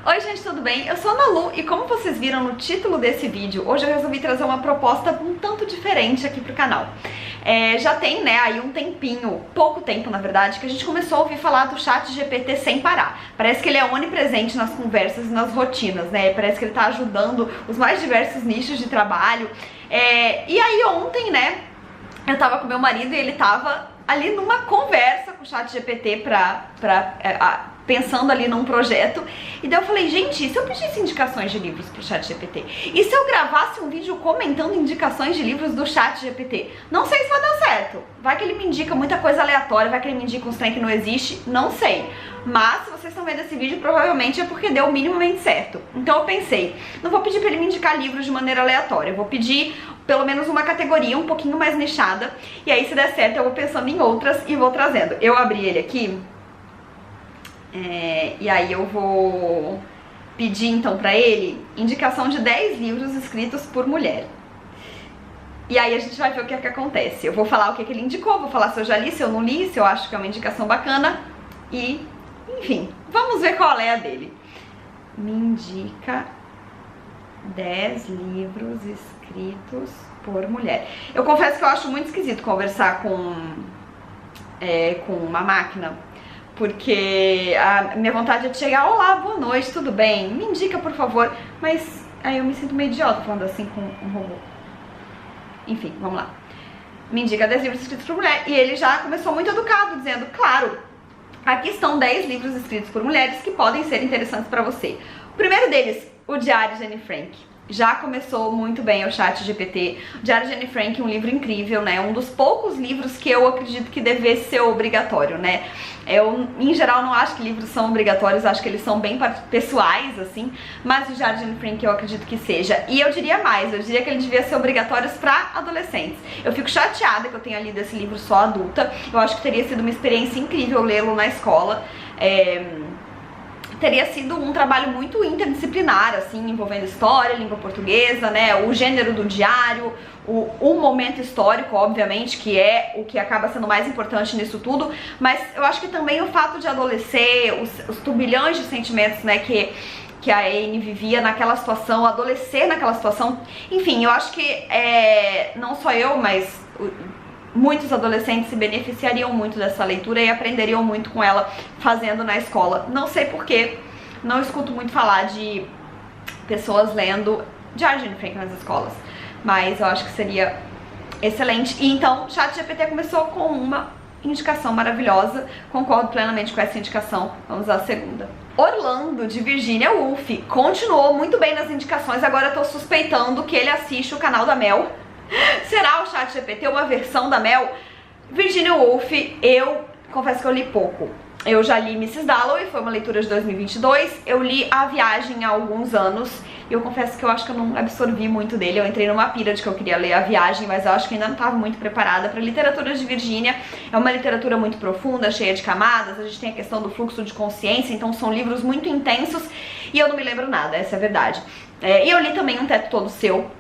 Oi gente, tudo bem? Eu sou a Malu e como vocês viram no título desse vídeo, hoje eu resolvi trazer uma proposta um tanto diferente aqui pro canal. Já tem, né, aí um tempinho, pouco tempo na verdade, que a gente começou a ouvir falar do ChatGPT sem parar. Parece que ele é onipresente nas conversas e nas rotinas, né? Parece que ele tá ajudando os mais diversos nichos de trabalho. E aí ontem, né, eu tava com meu marido e ele tava ali numa conversa com o ChatGPT pensando ali num projeto, e daí eu falei, gente, e se eu pedisse indicações de livros pro ChatGPT? E se eu gravasse um vídeo comentando indicações de livros do ChatGPT? Não sei se vai dar certo, vai que ele me indica muita coisa aleatória, vai que ele me indica uns trem que não existe, não sei. Mas se vocês estão vendo esse vídeo, provavelmente é porque deu minimamente certo. Então eu pensei, não vou pedir pra ele me indicar livros de maneira aleatória, eu vou pedir pelo menos uma categoria um pouquinho mais nichada, e aí se der certo eu vou pensando em outras e vou trazendo. Eu abri ele aqui, e aí eu vou pedir então pra ele indicação de 10 livros escritos por mulher. E aí a gente vai ver o que é que acontece. Eu vou falar o que é que ele indicou, vou falar se eu já li, se eu não li, se eu acho que é uma indicação bacana. E, enfim, vamos ver qual é a dele. Me indica 10 livros escritos por mulher. Eu confesso que eu acho muito esquisito conversar com uma máquina, porque a minha vontade é de chegar, olá, boa noite, tudo bem? Me indica, por favor. Mas aí eu me sinto meio idiota falando assim com um robô. Enfim, vamos lá. Me indica 10 livros escritos por mulher. E ele já começou muito educado, dizendo, claro, aqui estão 10 livros escritos por mulheres que podem ser interessantes pra você. O primeiro deles, O Diário de Anne Frank. Já começou muito bem o ChatGPT. O Diário de Anne Frank é um livro incrível, né? Um dos poucos livros que eu acredito que devesse ser obrigatório, né? Eu, em geral, não acho que livros são obrigatórios, acho que eles são bem pessoais, assim, mas o Diário de Anne Frank eu acredito que seja. E eu diria mais, eu diria que ele devia ser obrigatório para adolescentes. Eu fico chateada que eu tenha lido esse livro só adulta. Eu acho que teria sido uma experiência incrível lê-lo na escola. Teria sido um trabalho muito interdisciplinar, assim, envolvendo história, língua portuguesa, né, o gênero do diário, o momento histórico, obviamente, que é o que acaba sendo mais importante nisso tudo, mas eu acho que também o fato de adolescer, os turbilhões de sentimentos, né, que a Anne vivia naquela situação, adolescer naquela situação, enfim, eu acho que não só eu, mas muitos adolescentes se beneficiariam muito dessa leitura e aprenderiam muito com ela fazendo na escola. Não sei porquê, não escuto muito falar de pessoas lendo Diário de Anne Frank nas escolas, mas eu acho que seria excelente. E então, ChatGPT começou com uma indicação maravilhosa, concordo plenamente com essa indicação. Vamos à segunda. Orlando, de Virginia Woolf, continuou muito bem nas indicações, agora eu tô suspeitando que ele assiste o canal da Mel. Será o ChatGPT uma versão da Mel? Virginia Woolf, eu confesso que eu li pouco. Eu já li Mrs. Dalloway, foi uma leitura de 2022. Eu li A Viagem há alguns anos e eu confesso que eu acho que eu não absorvi muito dele. Eu entrei numa pira de que eu queria ler A Viagem, mas eu acho que ainda não estava muito preparada para literatura de Virginia. É uma literatura muito profunda, cheia de camadas. A gente tem a questão do fluxo de consciência, então são livros muito intensos e eu não me lembro nada, essa é a verdade. E eu li também Um Teto Todo Seu,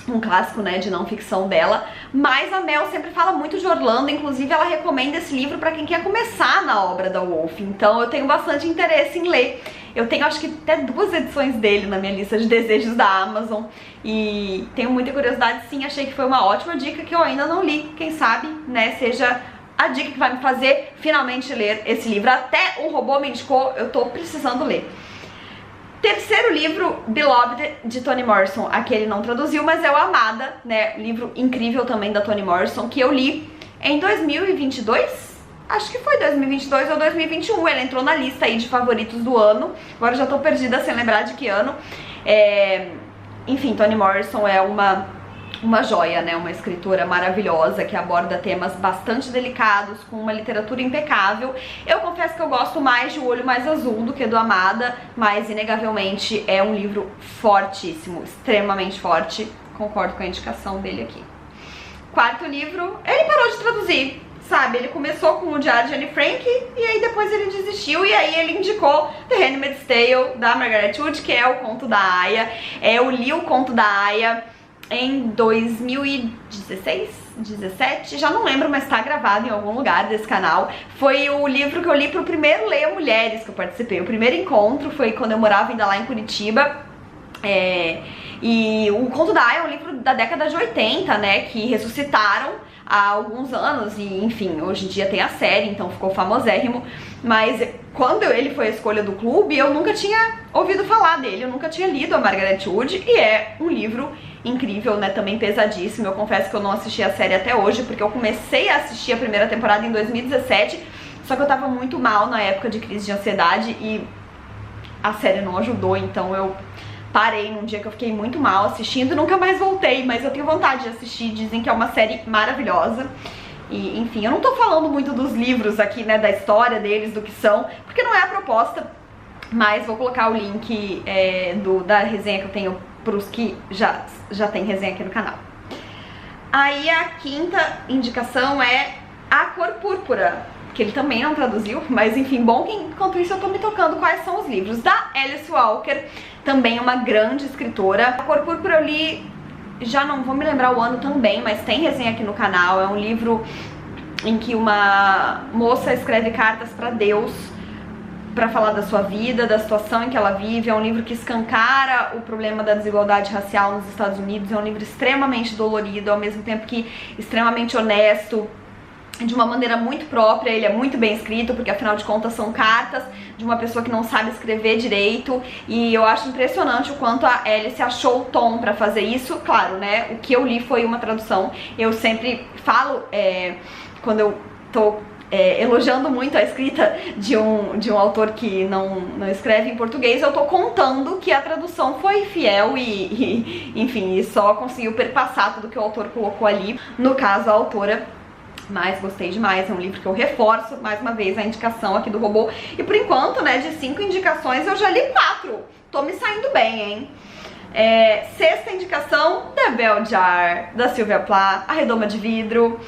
um clássico, né, de não ficção dela, mas a Mel sempre fala muito de Orlando, inclusive ela recomenda esse livro pra quem quer começar na obra da Woolf, então eu tenho bastante interesse em ler. Eu tenho acho que até 2 edições dele na minha lista de desejos da Amazon e tenho muita curiosidade, sim, achei que foi uma ótima dica que eu ainda não li, quem sabe, né, seja a dica que vai me fazer finalmente ler esse livro. Até o robô me indicou, eu tô precisando ler. Terceiro livro, Beloved, de Toni Morrison. Aqui ele não traduziu, mas é o Amada, né? Livro incrível também da Toni Morrison, que eu li em 2022? Acho que foi 2022 ou 2021. Ele entrou na lista aí de favoritos do ano. Agora já tô perdida sem lembrar de que ano. Enfim, Toni Morrison é uma joia, né? Uma escritora maravilhosa que aborda temas bastante delicados, com uma literatura impecável. Eu confesso que eu gosto mais de O Olho Mais Azul do que do Amada, mas inegavelmente é um livro fortíssimo, extremamente forte. Concordo com a indicação dele aqui. Quarto livro, ele parou de traduzir, sabe? Ele começou com o Diário de Anne Frank e aí depois ele desistiu e aí ele indicou The Handmaid's Tale, da Margaret Atwood, que é o conto da Aya. Eu li o conto da Aya em 2016, 17, já não lembro, mas tá gravado em algum lugar desse canal. Foi o livro que eu li pro primeiro Leia Mulheres que eu participei. O primeiro encontro foi quando eu morava ainda lá em Curitiba. E o Conto da Aia é um livro da década de 80, né, que ressuscitaram há alguns anos e, enfim, hoje em dia tem a série, então ficou famosérrimo. Mas quando ele foi a escolha do clube, eu nunca tinha ouvido falar dele, eu nunca tinha lido a Margaret Wood, e é um livro incrível, né, também pesadíssimo. Eu confesso que eu não assisti a série até hoje, porque eu comecei a assistir a primeira temporada em 2017, só que eu tava muito mal na época de crise de ansiedade e a série não ajudou, então eu parei num dia que eu fiquei muito mal assistindo e nunca mais voltei, mas eu tenho vontade de assistir, dizem que é uma série maravilhosa. E, enfim, eu não tô falando muito dos livros aqui, né, da história deles, do que são, porque não é a proposta, mas vou colocar o link da resenha que eu tenho pros que já tem resenha aqui no canal. Aí a quinta indicação é A Cor Púrpura, que ele também não traduziu, mas enfim, bom que enquanto isso eu tô me tocando quais são os livros. Da Alice Walker, também uma grande escritora. A Cor Púrpura eu li, já não vou me lembrar o ano também, mas tem resenha aqui no canal. É um livro em que uma moça escreve cartas pra Deus pra falar da sua vida, da situação em que ela vive. É um livro que escancara o problema da desigualdade racial nos Estados Unidos. É um livro extremamente dolorido, ao mesmo tempo que extremamente honesto, de uma maneira muito própria. Ele é muito bem escrito, porque afinal de contas são cartas de uma pessoa que não sabe escrever direito, e eu acho impressionante o quanto a Alice achou o tom pra fazer isso. Claro, né, o que eu li foi uma tradução. Eu sempre falo, quando eu tô elogiando muito a escrita de um autor que não escreve em português, eu tô contando que a tradução foi fiel enfim, só conseguiu perpassar tudo que o autor colocou ali, no caso a autora. Mas gostei demais, é um livro que eu reforço mais uma vez a indicação aqui do robô. E por enquanto, né, de 5 indicações eu já li 4. Tô me saindo bem, hein? Sexta indicação, The Bell Jar, da Sylvia Plath, A Redoma de Vidro.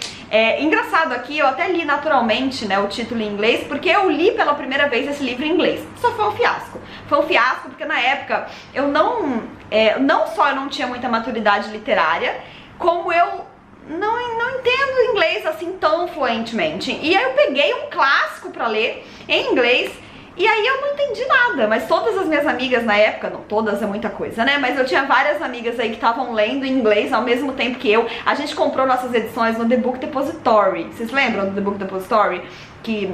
Engraçado aqui, eu até li naturalmente, né, o título em inglês, porque eu li pela primeira vez esse livro em inglês. Só foi um fiasco. Foi um fiasco porque na época eu não só eu não tinha muita maturidade literária, como eu não entendo inglês assim tão fluentemente. E aí eu peguei um clássico pra ler em inglês e aí eu não entendi nada. Mas todas as minhas amigas na época, não todas é muita coisa, né, mas eu tinha várias amigas aí que estavam lendo em inglês ao mesmo tempo que eu. A gente comprou nossas edições no The Book Depository. Vocês lembram do The Book Depository? Que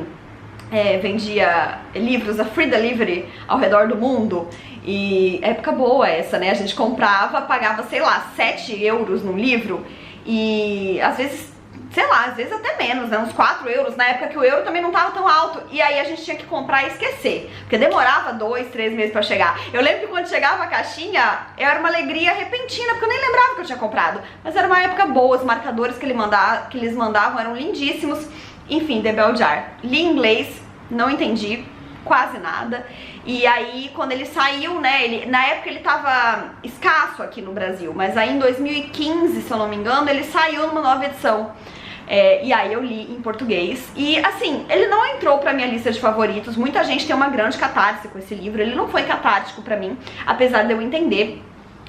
vendia livros a free delivery ao redor do mundo. E época boa essa, né? A gente comprava, pagava, sei lá, 7 euros num livro. E às vezes, sei lá, às vezes até menos, né, uns 4 euros, na época que o euro também não tava tão alto. E aí a gente tinha que comprar e esquecer, porque demorava 2, 3 meses pra chegar. Eu lembro que quando chegava a caixinha, era uma alegria repentina, porque eu nem lembrava que eu tinha comprado. Mas era uma época boa, os marcadores que eles mandavam eram lindíssimos. Enfim, The Bell Jar. Li em inglês, não entendi quase nada. E aí, quando ele saiu, né, na época ele tava escasso aqui no Brasil, mas aí em 2015, se eu não me engano, ele saiu numa nova edição. E aí eu li em português. E assim, ele não entrou pra minha lista de favoritos. Muita gente tem uma grande catarse com esse livro. Ele não foi catártico pra mim, apesar de eu entender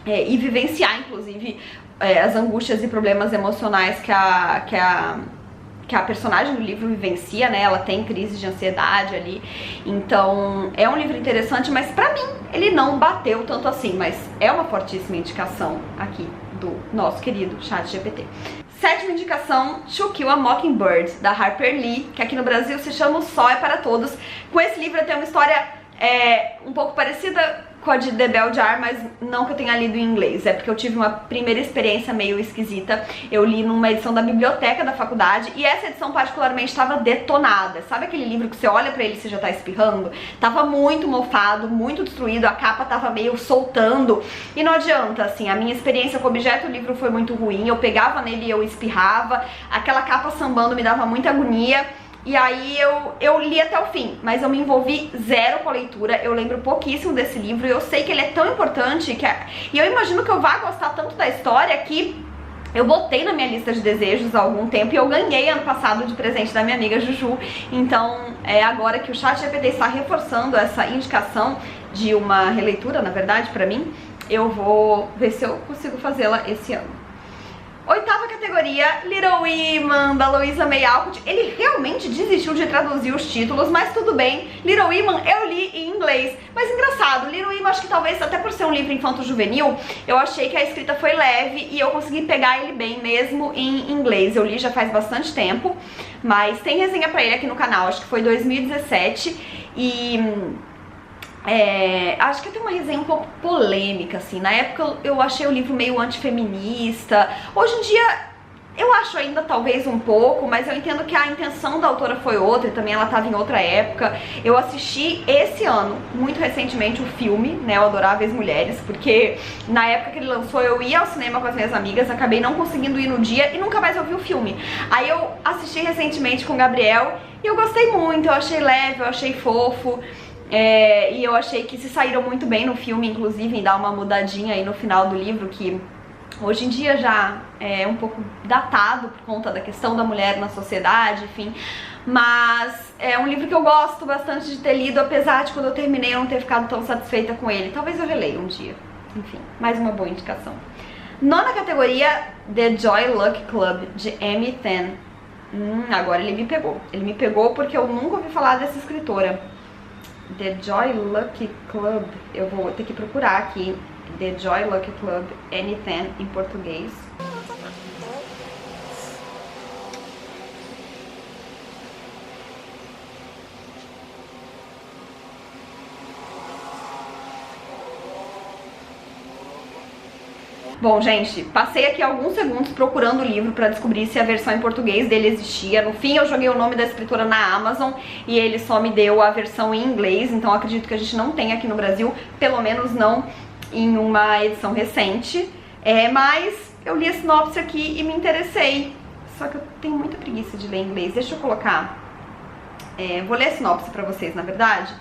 e vivenciar, inclusive, as angústias e problemas emocionais que a personagem do livro vivencia, né? Ela tem crise de ansiedade ali. Então é um livro interessante, mas pra mim ele não bateu tanto assim. Mas é uma fortíssima indicação aqui do nosso querido ChatGPT. Sétima indicação, To Kill a Mockingbird, da Harper Lee, que aqui no Brasil se chama O Sol é para Todos. Com esse livro tem uma história um pouco parecida com a de The Bell Jar, mas não que eu tenha lido em inglês. É porque eu tive uma primeira experiência meio esquisita. Eu li numa edição da biblioteca da faculdade e essa edição particularmente estava detonada. Sabe aquele livro que você olha pra ele e você já tá espirrando? Tava muito mofado, muito destruído, a capa tava meio soltando. E não adianta, assim, a minha experiência com o objeto, o livro foi muito ruim. Eu pegava nele e eu espirrava, aquela capa sambando me dava muita agonia. E aí eu li até o fim, mas eu me envolvi zero com a leitura. Eu lembro pouquíssimo desse livro e eu sei que ele é tão importante e eu imagino que eu vá gostar tanto da história que eu botei na minha lista de desejos há algum tempo e eu ganhei ano passado de presente da minha amiga Juju. Então agora que o ChatGPT está reforçando essa indicação de uma releitura, na verdade, pra mim, eu vou ver se eu consigo fazê-la esse ano. Oitava categoria, Little Women, da Louisa May Alcott. Ele realmente desistiu de traduzir os títulos, mas tudo bem. Little Women eu li em inglês. Mas engraçado, Little Women, acho que talvez até por ser um livro infanto-juvenil, eu achei que a escrita foi leve e eu consegui pegar ele bem mesmo em inglês. Eu li já faz bastante tempo, mas tem resenha pra ele aqui no canal, acho que foi 2017 e... acho que tem uma resenha um pouco polêmica, assim. Na época eu achei o livro meio antifeminista. Hoje em dia eu acho ainda talvez um pouco, mas eu entendo que a intenção da autora foi outra e também ela estava em outra época. Eu assisti esse ano, muito recentemente, o filme, né, o Adoráveis Mulheres, porque na época que ele lançou eu ia ao cinema com as minhas amigas, acabei não conseguindo ir no dia e nunca mais ouvi o filme. Aí eu assisti recentemente com o Gabriel e eu gostei muito, eu achei leve, eu achei fofo. E eu achei que se saíram muito bem no filme, inclusive em dar uma mudadinha aí no final do livro, que hoje em dia já é um pouco datado por conta da questão da mulher na sociedade, enfim. Mas é um livro que eu gosto bastante de ter lido, apesar de quando eu terminei eu não ter ficado tão satisfeita com ele. Talvez eu releia um dia. Enfim, mais uma boa indicação. Nona categoria, The Joy Luck Club, de Amy Tan. Agora ele me pegou. Ele me pegou porque eu nunca ouvi falar dessa escritora. The Joy Luck Club, eu vou ter que procurar aqui, The Joy Luck Club, Amy Tan em português. Bom, gente, passei aqui alguns segundos procurando o livro pra descobrir se a versão em português dele existia. No fim, eu joguei o nome da escritora na Amazon e ele só me deu a versão em inglês, então acredito que a gente não tem aqui no Brasil, pelo menos não em uma edição recente. Mas eu li a sinopse aqui e me interessei, só que eu tenho muita preguiça de ler em inglês. Deixa eu colocar, vou ler a sinopse pra vocês, na verdade.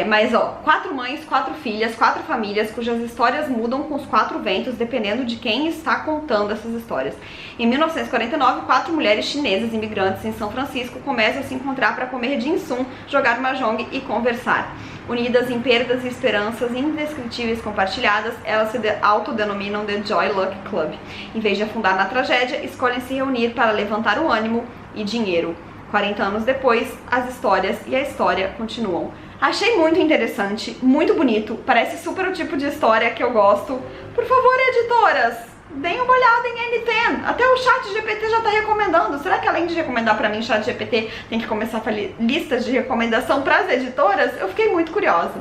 Mas ó, 4 mães, 4 filhas, 4 famílias cujas histórias mudam com os 4 ventos dependendo de quem está contando essas histórias. Em 1949, 4 mulheres chinesas imigrantes em São Francisco começam a se encontrar para comer dim-sum, jogar mahjong e conversar. Unidas em perdas e esperanças indescritíveis compartilhadas, elas se autodenominam The Joy Luck Club. Em vez de afundar na tragédia, escolhem se reunir para levantar o ânimo e dinheiro. 40 anos depois, as histórias e a história continuam. Achei muito interessante, muito bonito, parece super o tipo de história que eu gosto. Por favor, editoras, deem uma olhada em Amy Tan. Até o ChatGPT já tá recomendando. Será que além de recomendar pra mim, o ChatGPT tem que começar a fazer listas de recomendação pras editoras? Eu fiquei muito curiosa.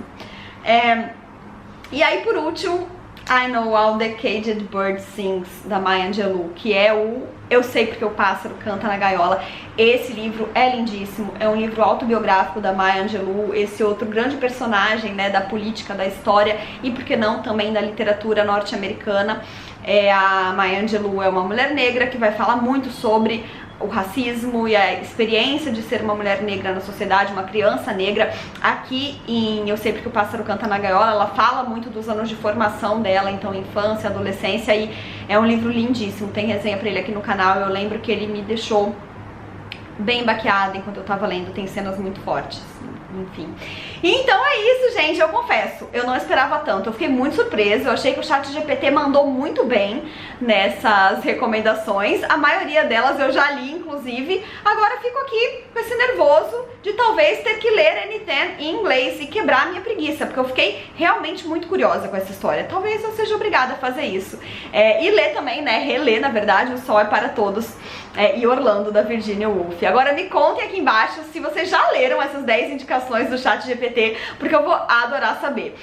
E aí, por último, I Know All the Caged Bird Sings, da Maya Angelou, que é o Eu Sei Porque o Pássaro Canta na Gaiola. Esse livro é lindíssimo, é um livro autobiográfico da Maya Angelou, esse outro grande personagem, né, da política, da história e, por que não, também da literatura norte-americana. A Maya Angelou é uma mulher negra que vai falar muito sobre o racismo e a experiência de ser uma mulher negra na sociedade, uma criança negra. Aqui em Eu Sei Porque o Pássaro Canta na Gaiola, ela fala muito dos anos de formação dela, então infância, adolescência, e é um livro lindíssimo, tem resenha pra ele aqui no canal. Eu lembro que ele me deixou bem baqueada enquanto eu tava lendo, tem cenas muito fortes, enfim. Então é isso, gente, eu confesso, eu não esperava tanto, eu fiquei muito surpresa, eu achei que o ChatGPT mandou muito bem nessas recomendações, a maioria delas eu já li, inclusive. Agora fico aqui com esse nervoso de talvez ter que ler Amy Tan em inglês e quebrar a minha preguiça, porque eu fiquei realmente muito curiosa com essa história. Talvez eu seja obrigada a fazer isso. E ler também, né, reler, na verdade, O Sol é para Todos, e Orlando, da Virginia Woolf. Agora me contem aqui embaixo se vocês já leram essas 10 indicações do ChatGPT, porque eu vou adorar saber.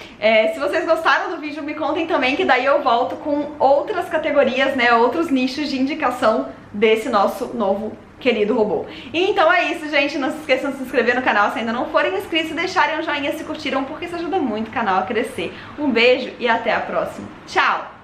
Se vocês gostaram do vídeo, me contem também, que daí eu volto com outras categorias, né, outros nichos de indicação desse nosso novo querido robô. E então é isso, gente. Não se esqueçam de se inscrever no canal se ainda não forem inscritos e deixarem um joinha se curtiram, porque isso ajuda muito o canal a crescer. Um beijo e até a próxima. Tchau!